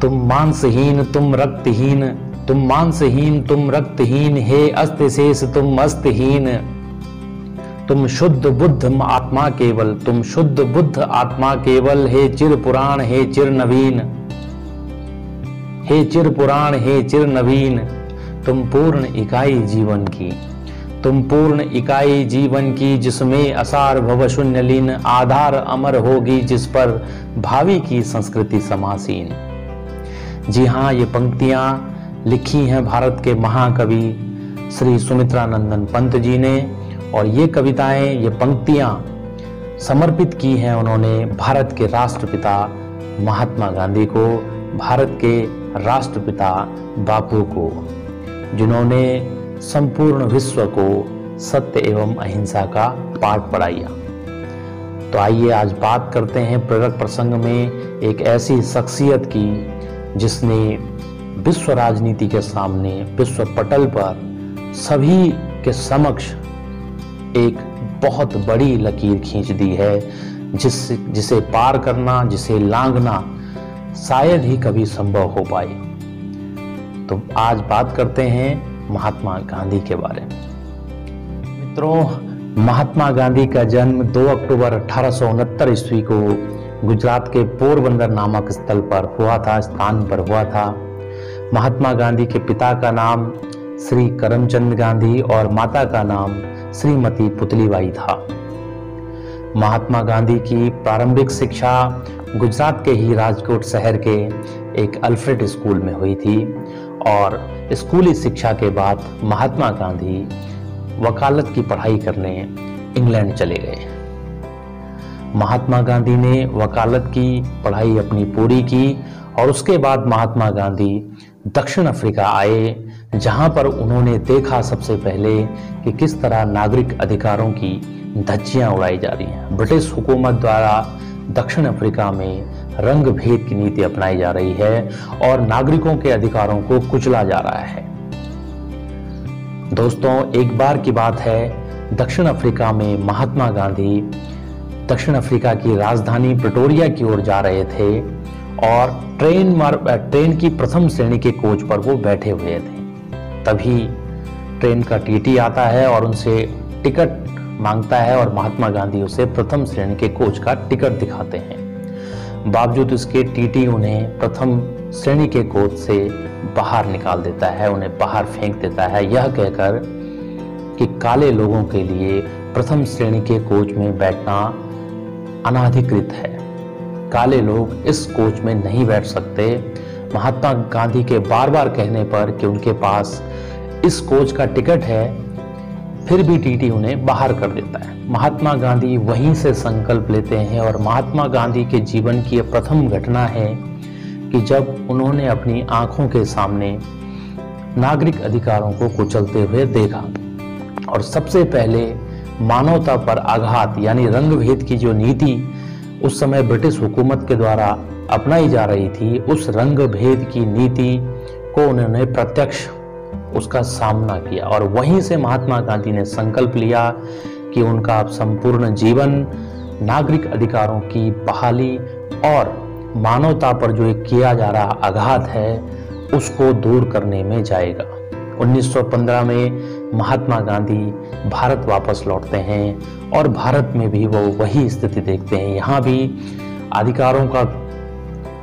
तुम मांसहीन तुम रक्तहीन, तुम मांसहीन तुम रक्तहीन, हे अस्ति शेष तुम अस्तिहीन। तुम शुद्ध बुद्ध आत्मा केवल, तुम शुद्ध बुद्ध आत्मा केवल, हे चिर पुराण हे चिर नवीन, हे चिर पुराण हे चिर नवीन। तुम पूर्ण इकाई जीवन की, तुम पूर्ण इकाई जीवन की, जिसमें असार भव शून्य लीन, आधार अमर होगी जिस पर भावी की संस्कृति समासीन। जी हाँ, ये पंक्तियां लिखी हैं भारत के महाकवि श्री सुमित्रानंदन पंत जी ने, और ये कविताएं, ये पंक्तियां समर्पित की हैं उन्होंने भारत के राष्ट्रपिता महात्मा गांधी को, भारत के राष्ट्रपिता बापू को, जिन्होंने संपूर्ण विश्व को सत्य एवं अहिंसा का पाठ पढ़ाया। तो आइए आज बात करते हैं प्रेरक प्रसंग में एक ऐसी शख्सियत की जिसने विश्व राजनीति के सामने, विश्व पटल पर सभी के समक्ष एक बहुत बड़ी लकीर खींच दी है, जिसे पार करना, जिसे लांघना शायद ही कभी संभव हो पाए। तो आज बात करते हैं महात्मा गांधी के बारे में। मित्रों, महात्मा गांधी का जन्म 2 अक्टूबर 1869 ईस्वी को गुजरात के पोरबंदर नामक स्थल पर हुआ था, स्थान पर हुआ था। महात्मा गांधी के पिता का नाम श्री करमचंद गांधी और माता का नाम श्रीमती पुतलीबाई था। महात्मा गांधी की प्रारंभिक शिक्षा गुजरात के ही राजकोट शहर के एक अल्फ्रेड स्कूल में हुई थी, और स्कूली शिक्षा के बाद महात्मा गांधी वकालत की पढ़ाई करने इंग्लैंड चले गए। महात्मा गांधी ने वकालत की पढ़ाई अपनी पूरी की, और उसके बाद महात्मा गांधी दक्षिण अफ्रीका आए, जहां पर उन्होंने देखा सबसे पहले कि किस तरह नागरिक अधिकारों की धज्जियां उड़ाई जा रही हैं। ब्रिटिश हुकूमत द्वारा दक्षिण अफ्रीका में रंग भेद की नीति अपनाई जा रही है और नागरिकों के अधिकारों को कुचला जा रहा है। दोस्तों, एक बार की बात है, दक्षिण अफ्रीका में महात्मा गांधी दक्षिण अफ्रीका की राजधानी प्रिटोरिया की ओर जा रहे थे, और ट्रेन की प्रथम श्रेणी के कोच पर वो बैठे हुए थे। तभी ट्रेन का टीटी आता है और उनसे टिकट मांगता है, और महात्मा गांधी उसे प्रथम श्रेणी के कोच का टिकट दिखाते हैं। बावजूद इसके टीटी उन्हें प्रथम श्रेणी के कोच से बाहर निकाल देता है, उन्हें बाहर फेंक देता है, यह कहकर कि काले लोगों के लिए प्रथम श्रेणी के कोच में बैठना अनाधिकृत है, काले लोग इस कोच में नहीं बैठ सकते। महात्मा गांधी के बार बार कहने पर कि उनके पास इस कोच का टिकट है, फिर भी टीटी उन्हें बाहर कर देता है। महात्मा गांधी वहीं से संकल्प लेते हैं, और महात्मा गांधी के जीवन की यह प्रथम घटना है कि जब उन्होंने अपनी आंखों के सामने नागरिक अधिकारों को कुचलते हुए देखा, और सबसे पहले मानवता पर आघात यानी रंग भेद की जो नीति उस समय ब्रिटिश हुकूमत के द्वारा अपनाई जा रही थी, उस रंग भेद की नीति को उन्होंने प्रत्यक्ष उसका सामना किया, और वहीं से महात्मा गांधी ने संकल्प लिया कि उनका संपूर्ण जीवन नागरिक अधिकारों की बहाली और मानवता पर जो एक किया जा रहा आघात है उसको दूर करने में जाएगा। 1915 में महात्मा गांधी भारत वापस लौटते हैं, और भारत में भी वो वही स्थिति देखते हैं। यहाँ भी अधिकारों का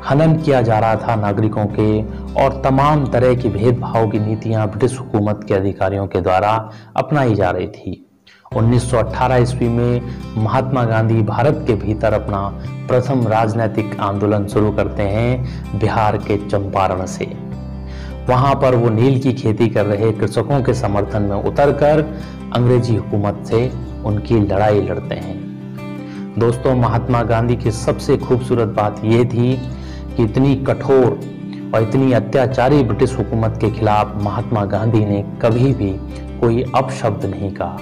हनन किया जा रहा था नागरिकों के, और तमाम तरह की भेदभाव की नीतियां ब्रिटिश हुकूमत के अधिकारियों के द्वारा अपनाई जा रही थी। 1918 ईस्वी में महात्मा गांधी भारत के भीतर अपना प्रथम राजनीतिक आंदोलन शुरू करते हैं बिहार के चंपारण से। वहां पर वो नील की खेती कर रहे कृषकों के समर्थन में उतरकर अंग्रेजी हुकूमत से उनकी लड़ाई लड़ते हैं। दोस्तों, महात्मा गांधी की सबसे खूबसूरत बात यह थी कि इतनी कठोर और इतनी अत्याचारी ब्रिटिश हुकूमत के खिलाफ महात्मा गांधी ने कभी भी कोई अपशब्द नहीं कहा।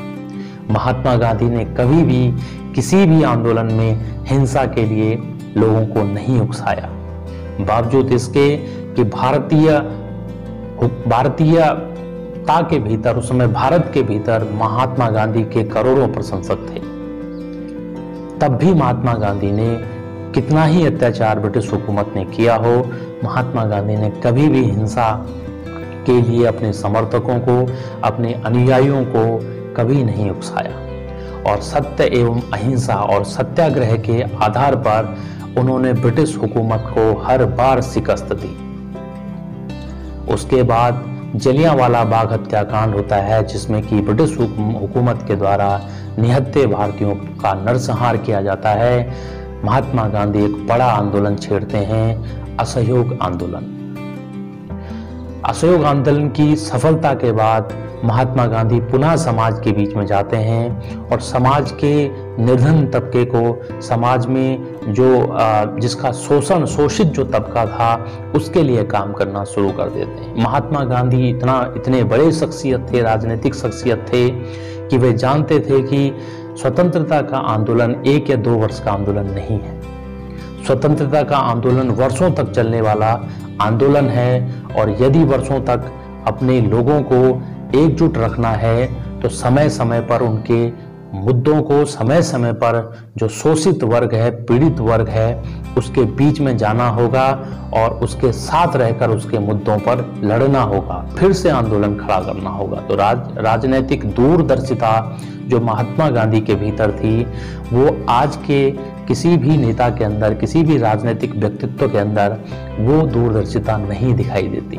महात्मा गांधी ने कभी भी किसी भी आंदोलन में हिंसा के लिए लोगों को नहीं उकसाया। बावजूद इसके कि भारतीयता के भीतर, उस समय भारत के भीतर महात्मा गांधी के करोड़ों प्रशंसक थे, तब भी महात्मा गांधी ने कितना ही अत्याचार ब्रिटिश हुकूमत ने किया हो, महात्मा गांधी ने कभी भी हिंसा के लिए अपने समर्थकों को, अपने अनुयायियों को कभी नहीं उकसाया और सत्य एवं अहिंसा और सत्याग्रह के आधार पर उन्होंने ब्रिटिश हुकूमत को हर बार शिकस्त दी। उसके बाद जलियांवाला बाग हत्याकांड होता है, जिसमें कि ब्रिटिश हुकूमत के द्वारा निहत्थे भारतीयों का नरसंहार किया जाता है। महात्मा गांधी एक बड़ा आंदोलन छेड़ते हैं, असहयोग आंदोलन। असहयोग आंदोलन की सफलता के बाद महात्मा गांधी पुनः समाज के बीच में जाते हैं और समाज के निर्धन तबके को, समाज में जो जिसका शोषित जो तबका था, उसके लिए काम करना शुरू कर देते हैं। महात्मा गांधी इतने बड़े शख्सियत थे, राजनीतिक शख्सियत थे कि वे जानते थे कि स्वतंत्रता का आंदोलन 1 या 2 वर्ष का आंदोलन नहीं है। स्वतंत्रता का आंदोलन वर्षों तक चलने वाला आंदोलन है और यदि वर्षों तक अपने लोगों को एकजुट रखना है तो समय समय पर उनके मुद्दों को, समय समय पर जो शोषित वर्ग है, पीड़ित वर्ग है, उसके बीच में जाना होगा और उसके साथ रहकर उसके मुद्दों पर लड़ना होगा, फिर से आंदोलन खड़ा करना होगा। तो राजनैतिक दूरदर्शिता जो महात्मा गांधी के भीतर थी, वो आज के किसी भी नेता के अंदर, किसी भी राजनीतिक व्यक्तित्व के अंदर वो दूरदर्शिता नहीं दिखाई देती।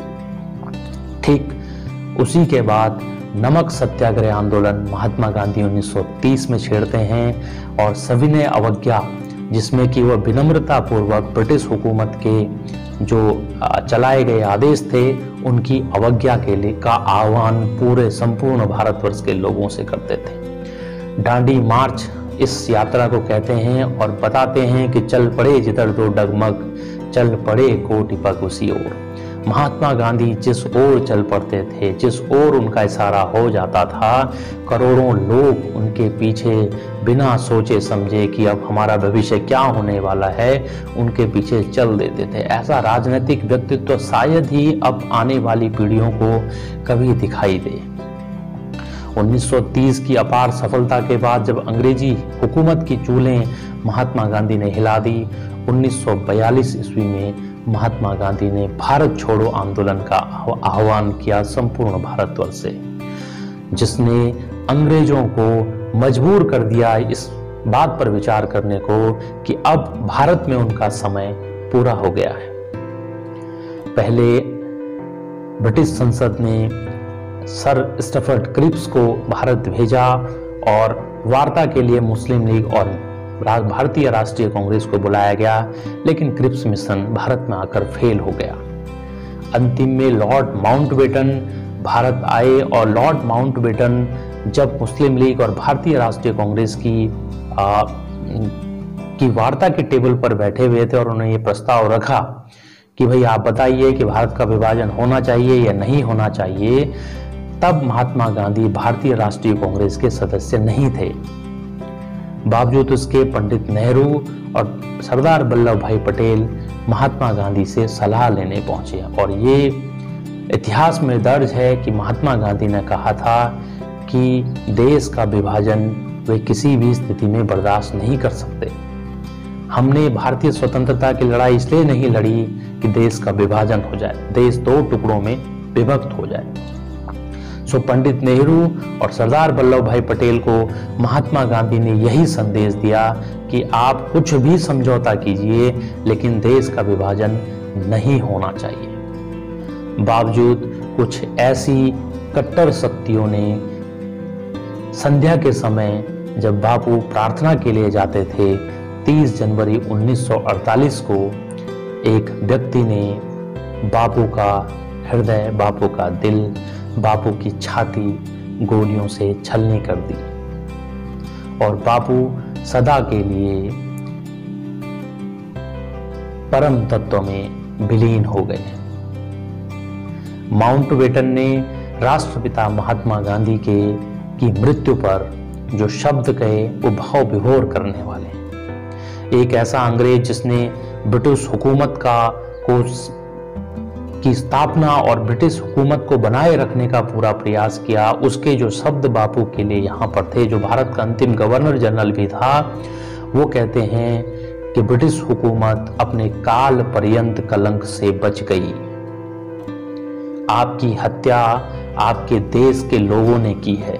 ठीक उसी के बाद नमक सत्याग्रह आंदोलन महात्मा गांधी 1930 में छेड़ते हैं और सविनय अवज्ञा, जिसमें कि वह विनम्रता पूर्वक ब्रिटिश हुकूमत के जो चलाए गए आदेश थे उनकी अवज्ञा के लिए का आह्वान पूरे संपूर्ण भारतवर्ष के लोगों से करते थे। दांडी मार्च इस यात्रा को कहते हैं और बताते हैं कि चल पड़े जिधर दो डगमग, चल पड़े कोटि पग उसी ओर। महात्मा गांधी जिस ओर चल पड़ते थे, जिस ओर उनका इशारा हो जाता था, करोड़ों लोग उनके पीछे बिना सोचे समझे कि अब हमारा भविष्य क्या होने वाला है, उनके पीछे चल देते थे। ऐसा राजनीतिक व्यक्तित्व शायद ही अब आने वाली पीढ़ियों को कभी दिखाई दे। 1930 की अपार सफलता के बाद जब अंग्रेजी हुकूमत की चूलें महात्मा गांधी ने हिला दी, 1942 ईस्वी में महात्मा गांधी ने भारत छोड़ो आंदोलन का आह्वान किया संपूर्ण भारतवर्ष से, जिसने अंग्रेजों को मजबूर कर दिया इस बात पर विचार करने को कि अब भारत में उनका समय पूरा हो गया है। पहले ब्रिटिश संसद ने सर स्टफर्ड क्रिप्स को भारत भेजा और वार्ता के लिए मुस्लिम लीग और भारतीय राष्ट्रीय कांग्रेस को बुलाया गया, लेकिन क्रिप्स मिशन भारत में आकर फेल हो गया। अंतिम में लॉर्ड माउंटबेटन भारत आए और लॉर्ड माउंटबेटन जब मुस्लिम लीग और भारतीय राष्ट्रीय कांग्रेस की वार्ता के टेबल पर बैठे हुए थे और उन्होंने ये प्रस्ताव रखा कि भाई आप बताइए कि भारत का विभाजन होना चाहिए या नहीं होना चाहिए, तब महात्मा गांधी भारतीय राष्ट्रीय कांग्रेस के सदस्य नहीं थे। बावजूद उसके पंडित नेहरू और सरदार वल्लभ भाई पटेल महात्मा गांधी से सलाह लेने पहुंचे और ये इतिहास में दर्ज है कि महात्मा गांधी ने कहा था कि देश का विभाजन वे किसी भी स्थिति में बर्दाश्त नहीं कर सकते। हमने भारतीय स्वतंत्रता की लड़ाई इसलिए नहीं लड़ी कि देश का विभाजन हो जाए, देश 2 टुकड़ों में विभक्त हो जाए। सो पंडित नेहरू और सरदार वल्लभ भाई पटेल को महात्मा गांधी ने यही संदेश दिया कि आप कुछ भी समझौता कीजिए, लेकिन देश का विभाजन नहीं होना चाहिए। बावजूद कुछ ऐसी कट्टर शक्तियों ने संध्या के समय जब बापू प्रार्थना के लिए जाते थे, 30 जनवरी 1948 को एक व्यक्ति ने बापू का हृदय, बापू का दिल, बापू की छाती गोलियों से छलनी कर दी और बापू सदा के लिए परम तत्व में विलीन हो गए। माउंटबेटन ने राष्ट्रपिता महात्मा गांधी की मृत्यु पर जो शब्द कहे वो भाव विभोर करने वाले। एक ऐसा अंग्रेज जिसने ब्रिटिश हुकूमत की स्थापना और ब्रिटिश हुकूमत को बनाए रखने का पूरा प्रयास किया, उसके जो शब्द बापू के लिए यहाँ पर थे, जो भारत का अंतिम गवर्नर जनरल भी था, वो कहते हैं कि ब्रिटिश हुकूमत अपने काल पर्यंत कलंक से बच गई। आपकी हत्या आपके देश के लोगों ने की है।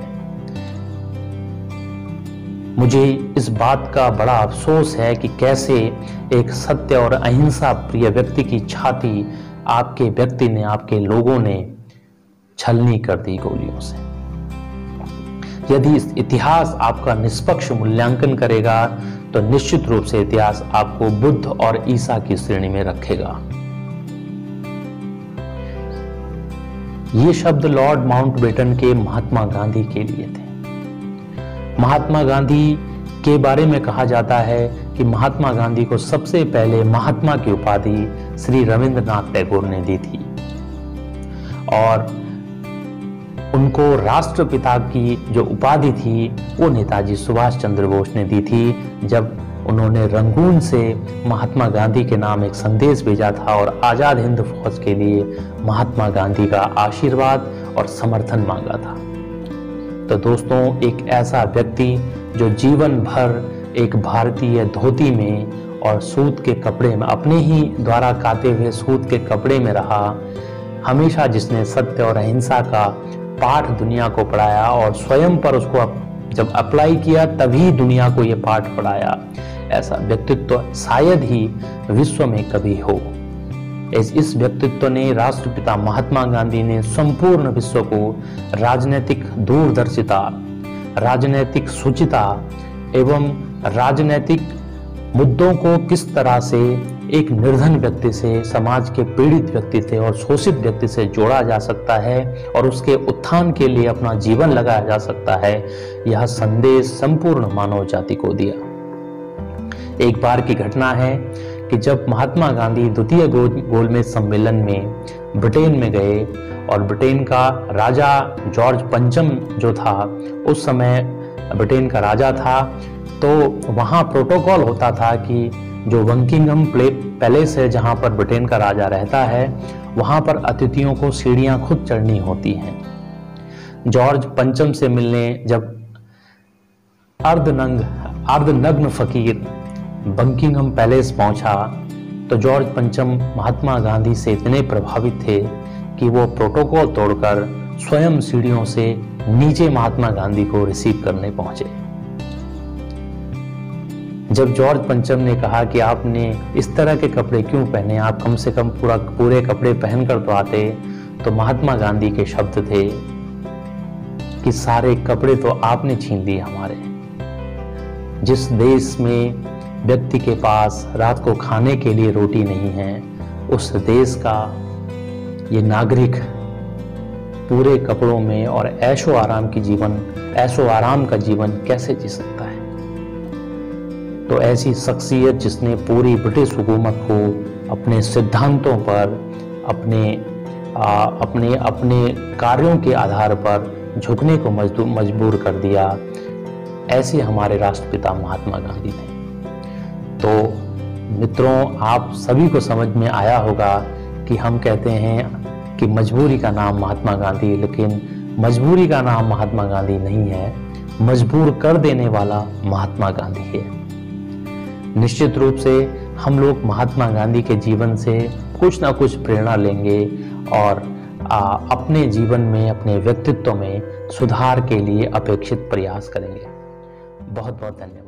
मुझे इस बात का बड़ा अफसोस है कि कैसे एक सत्य और अहिंसा प्रिय व्यक्ति की छाती आपके व्यक्ति ने, आपके लोगों ने छलनी कर दी गोलियों से। यदि इतिहास आपका निष्पक्ष मूल्यांकन करेगा तो निश्चित रूप से इतिहास आपको बुद्ध और ईसा की श्रेणी में रखेगा। ये शब्द लॉर्ड माउंटबेटन के महात्मा गांधी के लिए थे। महात्मा गांधी के बारे में कहा जाता है कि महात्मा गांधी को सबसे पहले महात्मा की उपाधि श्री रविंद्रनाथ टैगोर ने दी थी और उनको राष्ट्रपिता की जो उपाधि थी वो नेताजी सुभाष चंद्र बोस ने दी थी, जब उन्होंने रंगून से महात्मा गांधी के नाम एक संदेश भेजा था और आजाद हिंद फौज के लिए महात्मा गांधी का आशीर्वाद और समर्थन मांगा था। तो दोस्तों, एक ऐसा व्यक्ति जो जीवन भर एक भारतीय धोती में और सूत के कपड़े में, अपने ही द्वारा काते हुए सूत के कपड़े में रहा, हमेशा जिसने सत्य और अहिंसा का पाठ दुनिया को पढ़ाया और स्वयं पर उसको जब अप्लाई किया तभी दुनिया को यह पाठ पढ़ाया, ऐसा व्यक्तित्व शायद ही विश्व में कभी हो। इस व्यक्तित्व ने, राष्ट्रपिता महात्मा गांधी ने संपूर्ण विश्व को राजनीतिक दूरदर्शिता, राजनीतिक शुचिता एवं राजनीतिक मुद्दों को किस तरह से एक निर्धन व्यक्ति से, समाज के पीड़ित व्यक्ति से और शोषित व्यक्ति से जोड़ा जा सकता है और उसके उत्थान के लिए अपना जीवन लगाया जा सकता है, यह संदेश संपूर्ण मानव जाति को दिया। एक बार की घटना है कि जब महात्मा गांधी द्वितीय गोलमेज सम्मेलन में ब्रिटेन में गए और ब्रिटेन का राजा जॉर्ज पंचम जो था, उस समय ब्रिटेन का राजा था, तो वहाँ प्रोटोकॉल होता था कि जो बकिंघम पैलेस है जहाँ पर ब्रिटेन का राजा रहता है, वहाँ पर अतिथियों को सीढ़ियाँ खुद चढ़नी होती हैं। जॉर्ज पंचम से मिलने जब अर्धनग्न फकीर बकिंघम पैलेस पहुंचा तो जॉर्ज पंचम महात्मा गांधी से इतने प्रभावित थे कि वो प्रोटोकॉल तोड़कर स्वयं सीढ़ियों से नीचे महात्मा गांधी को रिसीव करने पहुंचे। जब जॉर्ज पंचम ने कहा कि आपने इस तरह के कपड़े क्यों पहने, आप कम से कम पूरे कपड़े पहनकर तो आते, तो महात्मा गांधी के शब्द थे कि सारे कपड़े तो आपने छीन लिए हमारे। जिस देश में व्यक्ति के पास रात को खाने के लिए रोटी नहीं है, उस देश का ये नागरिक पूरे कपड़ों में और ऐशो आराम का जीवन कैसे जी सकता है। तो ऐसी शख्सियत जिसने पूरी ब्रिटिश हुकूमत को अपने सिद्धांतों पर, अपने कार्यों के आधार पर झुकने को मजबूर कर दिया, ऐसे हमारे राष्ट्रपिता महात्मा गांधी थे। तो मित्रों, आप सभी को समझ में आया होगा कि हम कहते हैं कि मजबूरी का नाम महात्मा गांधी, लेकिन मजबूरी का नाम महात्मा गांधी नहीं है, मजबूर कर देने वाला महात्मा गांधी है। निश्चित रूप से हम लोग महात्मा गांधी के जीवन से कुछ ना कुछ प्रेरणा लेंगे और अपने जीवन में, अपने व्यक्तित्व में सुधार के लिए अपेक्षित प्रयास करेंगे। बहुत बहुत धन्यवाद।